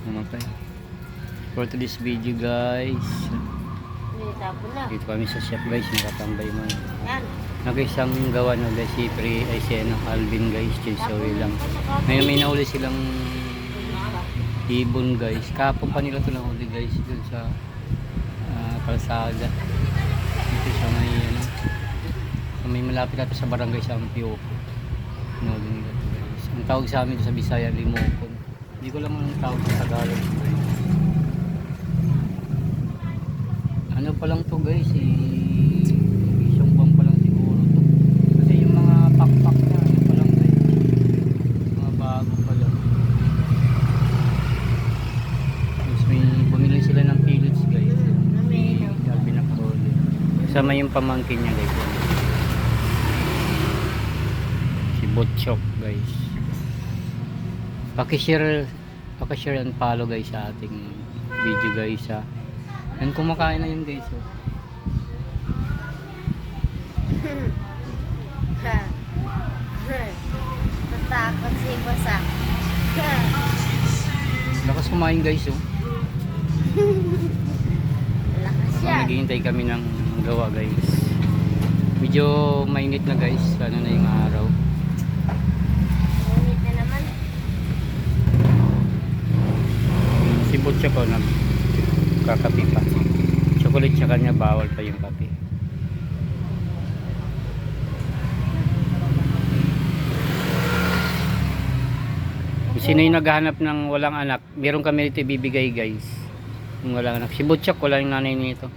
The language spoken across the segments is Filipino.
Mamatay. For today's video guys, dito kami sa shop guys, nakatambay man. Nag-isang gawa na guys, si Alvin guys, chinsawi lang. Ngayon may nauli silang ibon guys. Kapon pa nila ito nahuli guys, dun sa kalsada. Dito sa may may malapit natin sa barangay sa Ampio. Nahuli nila ito guys. Ang tawag sa amin sa Bisaya, limokon. Hindi ko lang ang tawag sa Tagalog guys. Ano pa lang to guys, isang buwan pa lang siguro to. Kasi yung mga pakpak na ano pa lang guys, mga bago pa lang. Tapos may bumili sila ng pellets guys, si Alvin na Crowley. Kasama yung pamangkin niya guys, si Butchok guys. Pakishare and follow guys sa ating video guys ha. And kumakain na yun guys. Oh. Natakot si Basak. Lakas kumain guys. Oh. Lakas yan. Naghihintay kami ng gawa guys. Medyo mainit na guys. Ano na yung araw. Ngunit na naman. Si Butchok ko nagkakape pa. Chocolate sa kanya, bawal pa yung kape. Kung sino yung naghahanap ng walang anak, meron kami dito ibibigay guys. Yung walang anak. Si Butchok, wala yung nanay nito.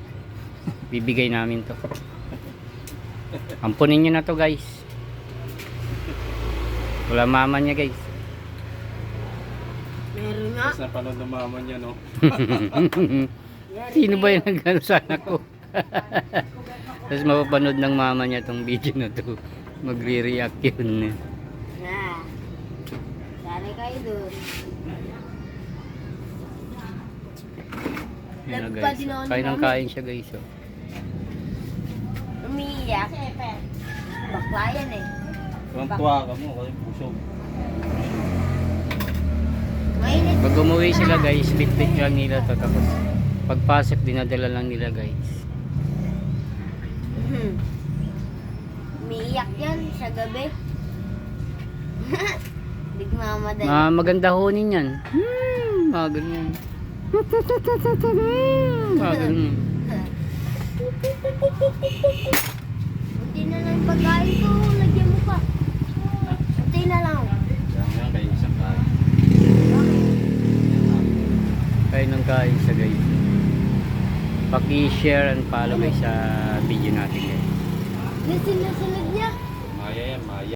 Bibigay namin to. Ampunin nyo na to guys. Wala mama niya guys. Meron nga. Tapos napanood ng mama niya, no? Sino ba yung nagano sa anak ko? Tapos mapapanood ng mama niya tong video na to. Magre-react yun. Na. Sari kayo dun. Ayan na guys. Kain ng kain siya guys. Oh. Umiiyak. Bakla yan eh. Tuwang-tuwa ka mo kasi pusog. Mainit. Pag umuwi sila guys, bit-bit lang nila to. Tapos pagpasok, dinadala lang nila guys. Umiiyak yan sa gabi. Bigmamadali. Maganda honin yan. Mga ganyan. Mga ganyan. Unti na lang yung pagkain ko. Lagyan mo pa. Unti na lang. Kaya kayo isang kain. Kain ng kain siya guys. Paki-share and follow guys sa video natin guys. Nasunod niya. Maya yan, Maya.